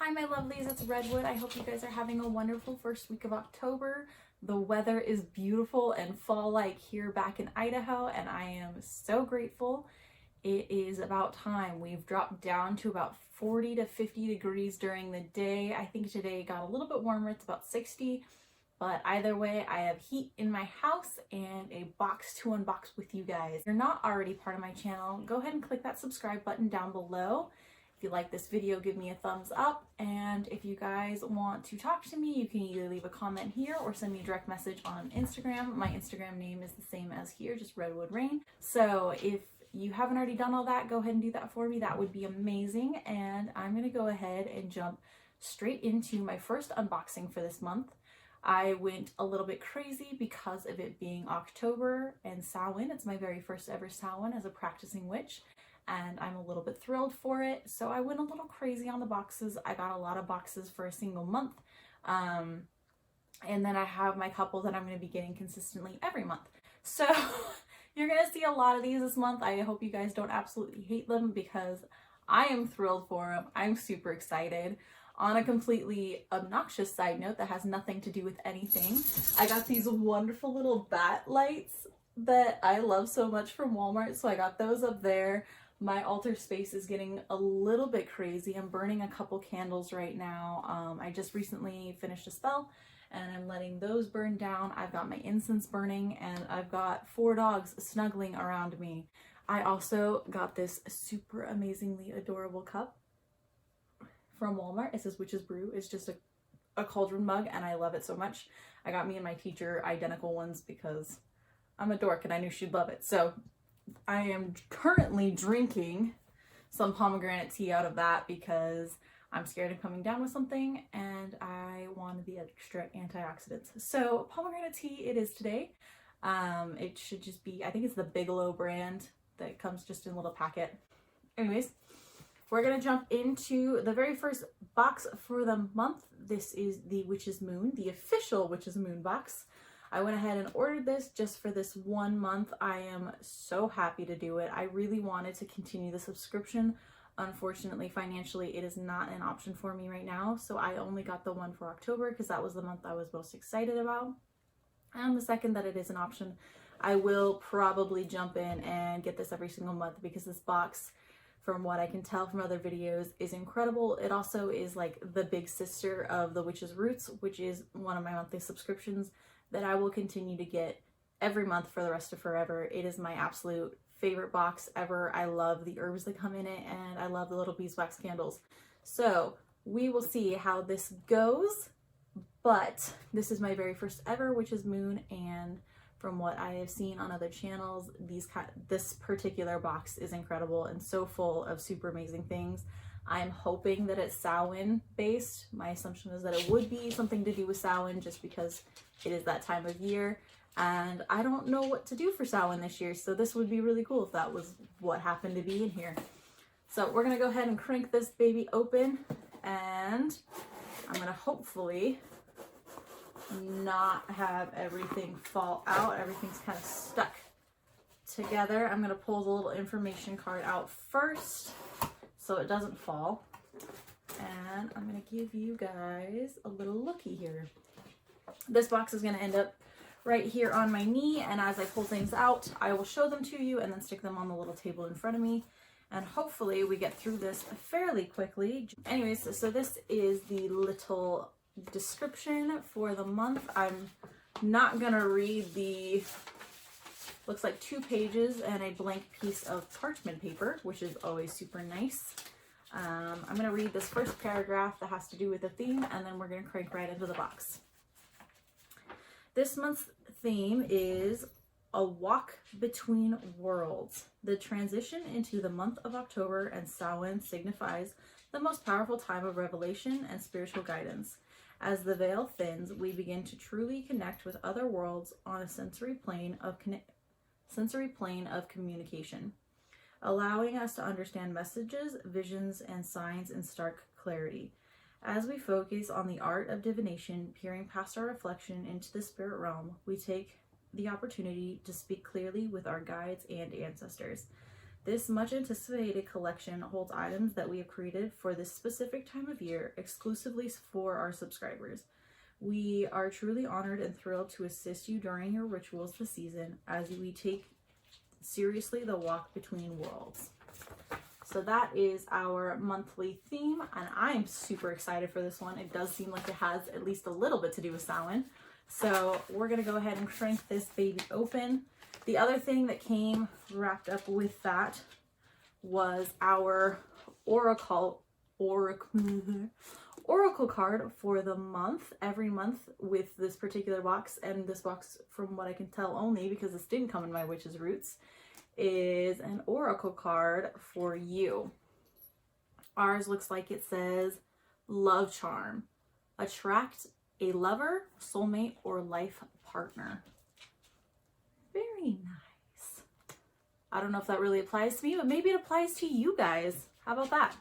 Hi my lovelies, it's Redwood. I hope you guys are having a wonderful first week of October. The weather is beautiful and fall-like here back in Idaho, and I am so grateful. It is about time. We've dropped down to about 40 to 50 degrees during the day. I think today got a little bit warmer, it's about 60. But either way, I have heat in my house and a box to unbox with you guys. If you're not already part of my channel, go ahead and click that subscribe button down below. If you like this video, give me a thumbs up. And if you guys want to talk to me, you can either leave a comment here or send me a direct message on Instagram. My Instagram name is the same as here, just Redwood Rain. So if you haven't already done all that, go ahead and do that for me. That would be amazing. And I'm gonna go ahead and jump straight into my first unboxing for this month. I went a little bit crazy because of it being October and Samhain. It's my very first ever Samhain as a practicing witch, and I'm a little bit thrilled for it. So I went a little crazy on the boxes. I got a lot of boxes for a single month. And then I have my couple that I'm going to be getting consistently every month. So you're going to see a lot of these this month. I hope you guys don't absolutely hate them because I am thrilled for them. I'm super excited. On a completely obnoxious side note that has nothing to do with anything, I got these wonderful little bat lights that I love so much from Walmart. So I got those up there. My altar space is getting a little bit crazy. I'm burning a couple candles right now. I just recently finished a spell and I'm letting those burn down. I've got my incense burning and I've got 4 dogs snuggling around me. I also got this super amazingly adorable cup from Walmart. It says Witch's Brew. It's just a cauldron mug and I love it so much. I got me and my teacher identical ones because I'm a dork and I knew she'd love it. So I am currently drinking some pomegranate tea out of that because I'm scared of coming down with something and I wanted the extra antioxidants. So pomegranate tea it is today. It should just be, I think it's the Bigelow brand that comes just in a little packet. Anyways, we're gonna jump into the very first box for the month. This is the Witch's Moon, the official Witch's Moon box. I went ahead and ordered this just for this 1 month. I am so happy to do it. I really wanted to continue the subscription. Unfortunately, financially, it is not an option for me right now. So I only got the one for October because that was the month I was most excited about. And the second that it is an option, I will probably jump in and get this every single month because this box, from what I can tell from other videos, is incredible. It also is like the big sister of the Witch's Roots, which is one of my monthly subscriptions that I will continue to get every month for the rest of forever. It is my absolute favorite box ever. I love the herbs that come in it and I love the little beeswax candles. So we will see how this goes, but this is my very first ever Witch's Moon, and from what I have seen on other channels, this particular box is incredible and so full of super amazing things. I'm hoping that it's Samhain based. My assumption is that it would be something to do with Samhain just because it is that time of year. And I don't know what to do for Samhain this year, so this would be really cool if that was what happened to be in here. So we're gonna go ahead and crank this baby open, and I'm gonna hopefully not have everything fall out. Everything's kind of stuck together. I'm gonna pull the little information card out first so it doesn't fall, and I'm gonna give you guys a little looky here. This box is gonna end up right here on my knee, and as I pull things out, I will show them to you and then stick them on the little table in front of me, and hopefully we get through this fairly quickly. Anyways, so this is the little description for the month. I'm not gonna read the, looks like 2 pages and a blank piece of parchment paper, which is always super nice. I'm gonna read this first paragraph that has to do with the theme, and then we're gonna crank right into the box. This month's theme is a walk between worlds. The transition into the month of October and Samhain signifies the most powerful time of revelation and spiritual guidance. As the veil thins, we begin to truly connect with other worlds on a sensory plane of communication, allowing us to understand messages, visions, and signs in stark clarity. As we focus on the art of divination, peering past our reflection into the spirit realm, we take the opportunity to speak clearly with our guides and ancestors. This much anticipated collection holds items that we have created for this specific time of year exclusively for our subscribers. We are truly honored and thrilled to assist you during your rituals this season as we take seriously the walk between worlds. So that is our monthly theme, and I'm super excited for this one. It does seem like it has at least a little bit to do with Samhain. So we're gonna go ahead and crank this baby open. The other thing that came wrapped up with that was our oracle card for the month, every month with this particular box. And this box, from what I can tell only because this didn't come in my witch's roots, is an oracle card for you. Ours looks like it says love charm. Attract a lover, soulmate, or life partner. Very nice. I don't know if that really applies to me, but maybe it applies to you guys. How about that?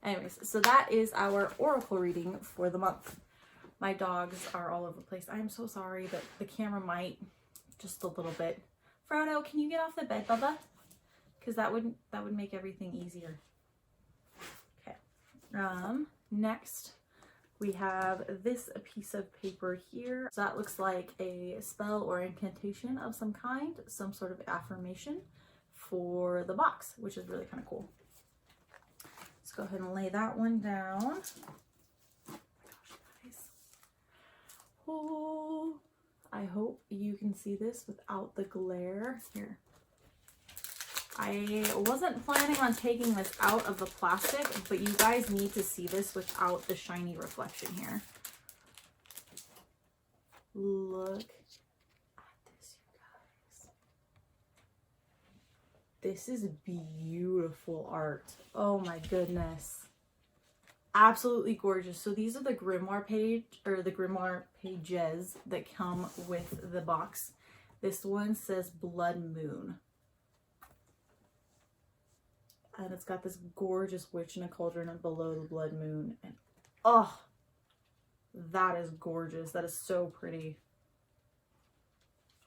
Anyways, so that is our oracle reading for the month. My dogs are all over the place. I'm so sorry, but the camera might just a little bit. Frodo, can you get off the bed, Bubba? Because that would make everything easier. Okay. Next, we have this piece of paper here. So that looks like a spell or incantation of some kind, some sort of affirmation for the box, which is really kind of cool. Let's go ahead and lay that one down. Oh my gosh, guys. Oh, I hope you can see this without the glare. Here. I wasn't planning on taking this out of the plastic, but you guys need to see this without the shiny reflection here. Look at this, you guys. This is beautiful art. Oh my goodness. Absolutely gorgeous. So these are the grimoire page, or the grimoire pages that come with the box. This one says Blood Moon. And it's got this gorgeous witch in a cauldron and below the blood moon. And oh, that is gorgeous. That is so pretty.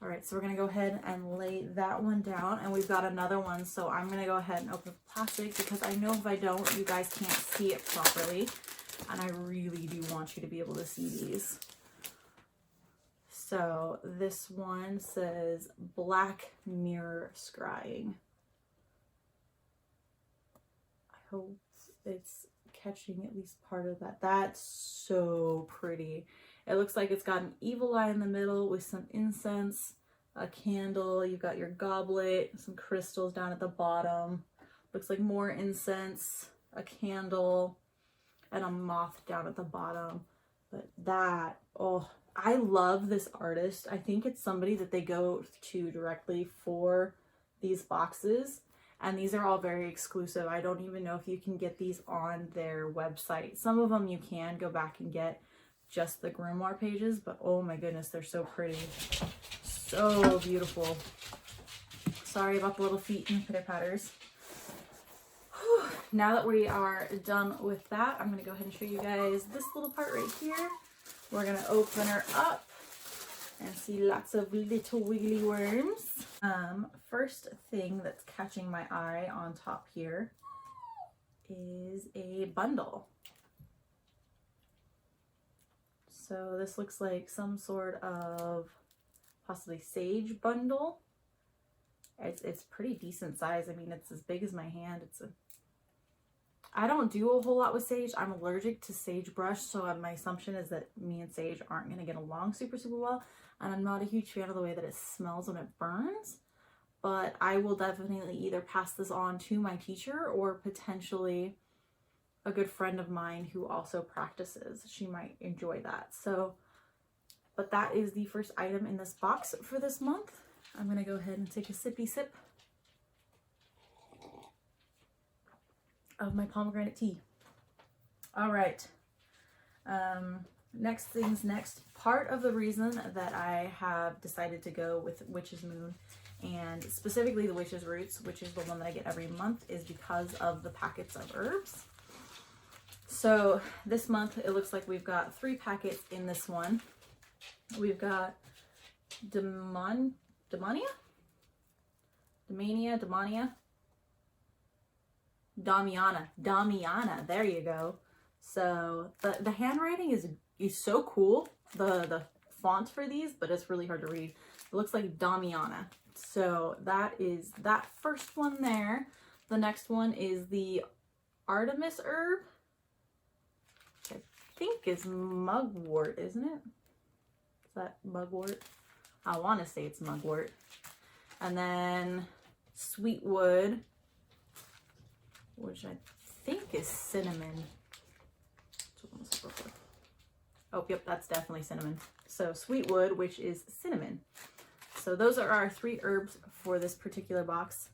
All right, so we're gonna go ahead and lay that one down, and we've got another one. So I'm gonna go ahead and open the plastic because I know if I don't, you guys can't see it properly. And I really do want you to be able to see these. So this one says Black Mirror Scrying. I hope it's catching at least part of that. That's so pretty. It looks like it's got an evil eye in the middle with some incense, a candle. You've got your goblet, some crystals down at the bottom. Looks like more incense, a candle, and a moth down at the bottom. But that, oh, I love this artist. I think it's somebody that they go to directly for these boxes. And these are all very exclusive. I don't even know if you can get these on their website. Some of them you can go back and get just the grimoire pages, but oh my goodness, they're so pretty. So beautiful. Sorry about the little feet and pitter patters. Whew. Now that we are done with that, I'm gonna go ahead and show you guys this little part right here. We're gonna open her up and see lots of little wiggly worms. First thing that's catching my eye on top here is a bundle. So this looks like some sort of possibly sage bundle. It's pretty decent size. I mean, it's as big as my hand. I don't do a whole lot with sage. I'm allergic to sagebrush, so my assumption is that me and sage aren't going to get along super well. And I'm not a huge fan of the way that it smells when it burns. But I will definitely either pass this on to my teacher or potentially a good friend of mine who also practices. She might enjoy that. So, but that is the first item in this box for this month. I'm going to go ahead and take a sippy sip of my pomegranate tea. All right. Next things next. Part of the reason that I have decided to go with Witch's Moon, and specifically the Witch's Roots, which is the one that I get every month, is because of the packets of herbs. So this month, it looks like we've got 3 packets in this one. We've got Demonia, Damiana, there you go. So the handwriting is so cool, the font for these, but it's really hard to read. It looks like Damiana. So that is that first one there. The next one is the Artemis herb, which I think is mugwort, isn't it? Is that mugwort? I want to say it's mugwort. And then Sweetwood, which I think is cinnamon. Oh, yep, that's definitely cinnamon. So Sweetwood, which is cinnamon. So those are our 3 herbs for this particular box.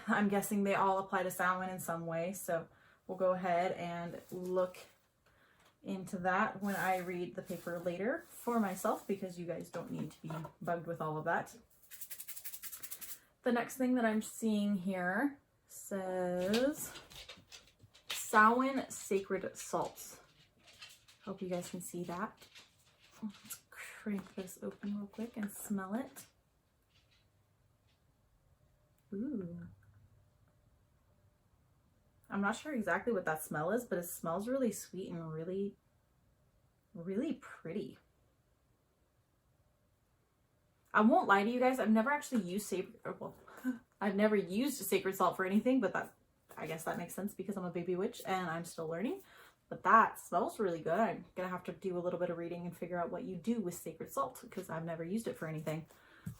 I'm guessing they all apply to Samhain in some way, so we'll go ahead and look into that when I read the paper later for myself, because you guys don't need to be bugged with all of that. The next thing that I'm seeing here says Samhain Sacred Salts. Hope you guys can see that. Let's crank this open real quick and smell it. Ooh. I'm not sure exactly what that smell is, but it smells really sweet and really, really pretty. I won't lie to you guys, I've never actually used I've never used a sacred salt for anything, but I guess that makes sense because I'm a baby witch and I'm still learning. But that smells really good. I'm gonna have to do a little bit of reading and figure out what you do with sacred salt because I've never used it for anything.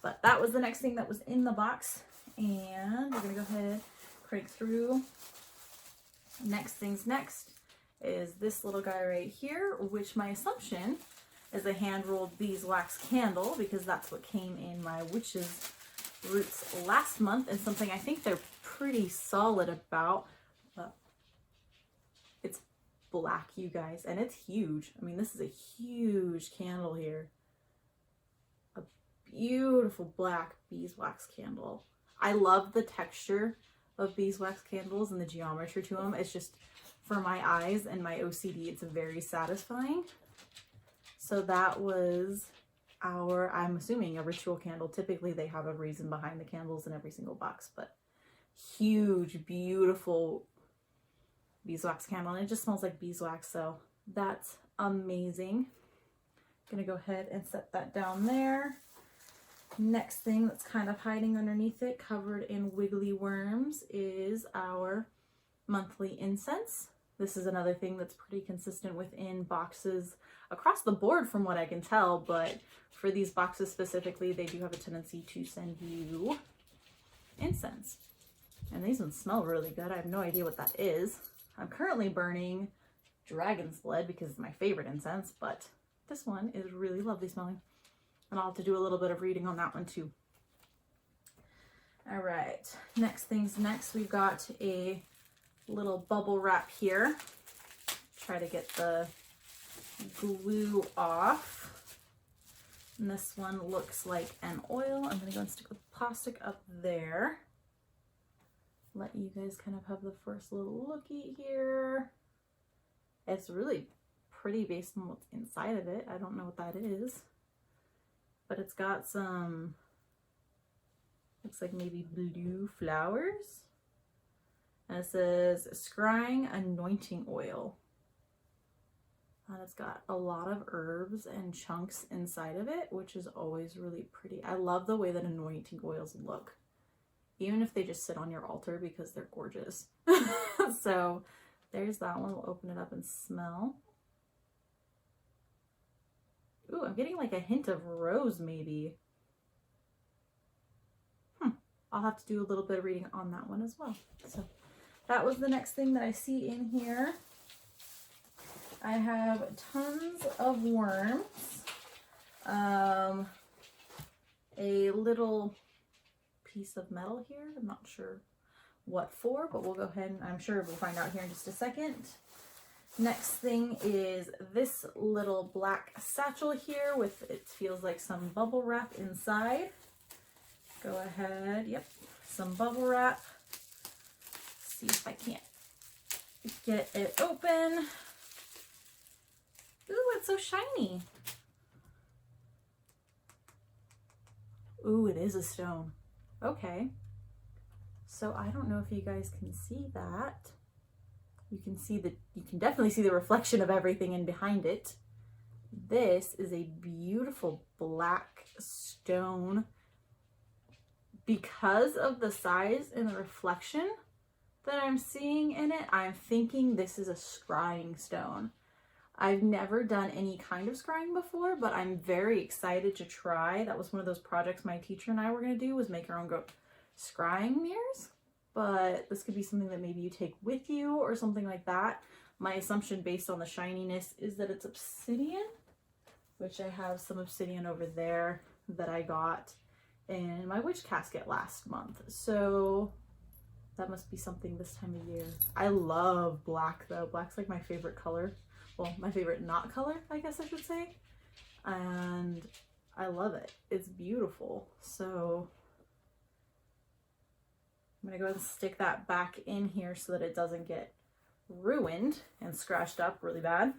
But that was the next thing that was in the box, and we're gonna go ahead, crank through. Next things next is this little guy right here, which my assumption is a hand-rolled beeswax candle because that's what came in my witch's roots last month, and something I think they're pretty solid about. It's black, you guys, and it's huge. I mean, this is a huge candle here. A beautiful black beeswax candle. I love the texture of beeswax candles and the geometry to them. It's just, for my eyes and my OCD, it's very satisfying. So that was our, I'm assuming, a ritual candle. Typically they have a reason behind the candles in every single box, but huge, beautiful beeswax candle, and it just smells like beeswax, so that's amazing. Gonna go ahead and set that down there. Next thing that's kind of hiding underneath it, covered in wiggly worms, is our monthly incense. This is another thing that's pretty consistent within boxes across the board from what I can tell, but for these boxes specifically, they do have a tendency to send you incense. And these ones smell really good. I have no idea what that is. I'm currently burning dragon's blood because it's my favorite incense, but this one is really lovely smelling. And I'll have to do a little bit of reading on that one too. All right, next things next, we've got a little bubble wrap here. Try to get the glue off. And this one looks like an oil. I'm gonna go and stick the plastic up there. Let you guys kind of have the first little looky here. It's really pretty based on what's inside of it. I don't know what that is, but it's got some, looks like maybe blue flowers. And it says scrying anointing oil. And it's got a lot of herbs and chunks inside of it, which is always really pretty. I love the way that anointing oils look, even if they just sit on your altar, because they're gorgeous. So there's that one. We'll open it up and smell. Ooh, I'm getting like a hint of rose maybe. I'll have to do a little bit of reading on that one as well. So that was the next thing that I see in here. I have tons of worms. A little piece of metal here. I'm not sure what for, but we'll go ahead and I'm sure we'll find out here in just a second. Next thing is this little black satchel here with, it feels like some bubble wrap inside. Go ahead, yep, some bubble wrap. See if I can't get it open. Ooh, it's so shiny. Ooh, it is a stone. Okay. So I don't know if you guys can see that. You can definitely see the reflection of everything in behind it. This is a beautiful black stone. Because of the size and the reflection that I'm seeing in it, I'm thinking this is a scrying stone. I've never done any kind of scrying before, but I'm very excited to try. That was one of those projects my teacher and I were going to do, was make our own scrying mirrors. But this could be something that maybe you take with you or something like that. My assumption based on the shininess is that it's obsidian, which I have some obsidian over there that I got in my witch casket last month. So that must be something this time of year. I love black though. Black's like my favorite color. Well, my favorite not color, I guess I should say. And I love it. It's beautiful. So I'm gonna go ahead and stick that back in here so that it doesn't get ruined and scratched up really bad.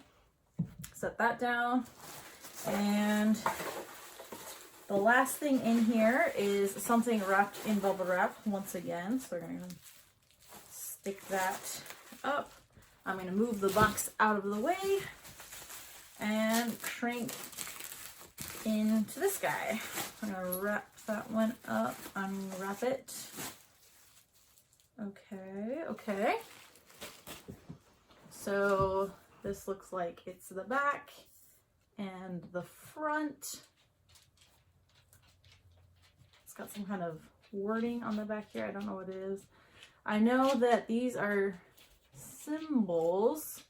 Set that down. And the last thing in here is something wrapped in bubble wrap once again. So we're gonna stick that up. I'm gonna move the box out of the way and crank into this guy. I'm gonna wrap that one up, unwrap it. Okay. So this looks like it's the back and the front. It's got some kind of wording on the back here. I don't know what it is. I know that these are symbols.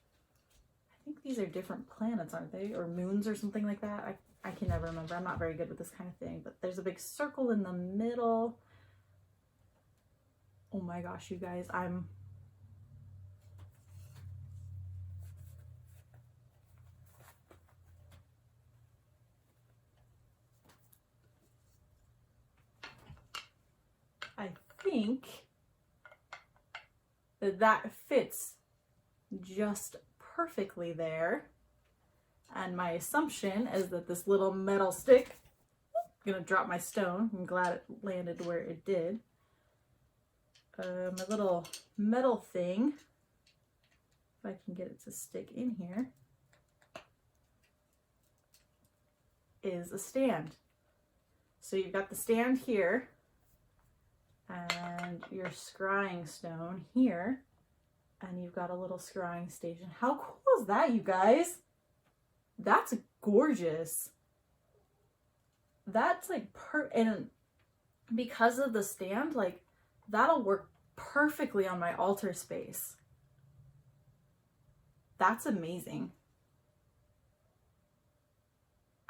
I think these are different planets, aren't they? Or moons or something like that. I can never remember. I'm not very good with this kind of thing. But there's a big circle in the middle. Oh my gosh, you guys. I think that fits just perfectly there. And my assumption is that this little metal stick, I'm gonna drop my stone. I'm glad it landed where it did. My little metal thing, if I can get it to stick in here, is a stand. So you've got the stand here and your scrying stone here, and you've got a little scrying station. How cool is that, you guys? That's gorgeous. That's like and because of the stand, like that'll work perfectly on my altar space. That's amazing.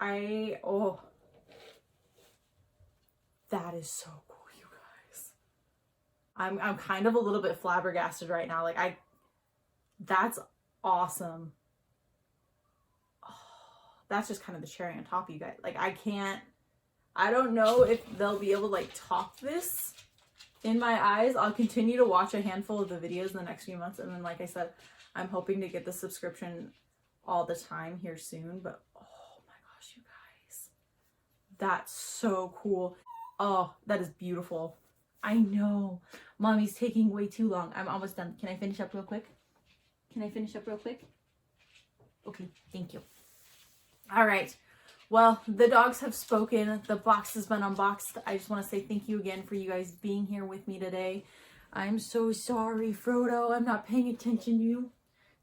Oh, that is so cool. I'm kind of a little bit flabbergasted right now. Like that's awesome. Oh, that's just kind of the cherry on top, you guys. Like I don't know if they'll be able to like top this in my eyes. I'll continue to watch a handful of the videos in the next few months. And then, like I said, I'm hoping to get the subscription all the time here soon. But oh my gosh, you guys, that's so cool. Oh, that is beautiful. I know. Mommy's taking way too long. I'm almost done. Can I finish up real quick? Okay, thank you. All right. Well, the dogs have spoken. The box has been unboxed. I just want to say thank you again for you guys being here with me today. I'm so sorry, Frodo. I'm not paying attention to you.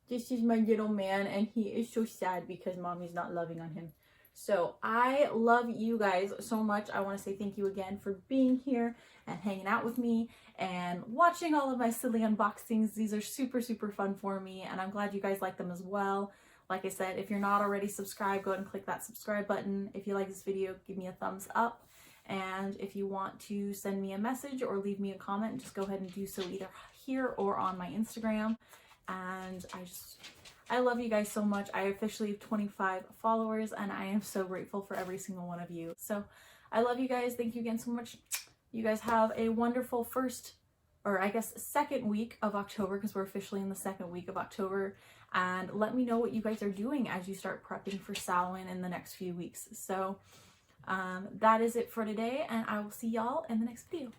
This is my little man, and he is so sad because Mommy's not loving on him. So I love you guys so much. I want to say thank you again for being here and hanging out with me and watching all of my silly unboxings. These are super, super fun for me, and I'm glad you guys like them as well. Like I said, if you're not already subscribed, go ahead and click that subscribe button. If you like this video, give me a thumbs up. And if you want to send me a message or leave me a comment, just go ahead and do so either here or on my Instagram. And I love you guys so much. I officially have 25 followers, and I am so grateful for every single one of you. So I love you guys. Thank you again so much. You guys have a wonderful second week of October, because we're officially in the second week of October. And let me know what you guys are doing as you start prepping for Samhain in the next few weeks. So that is it for today, and I will see y'all in the next video.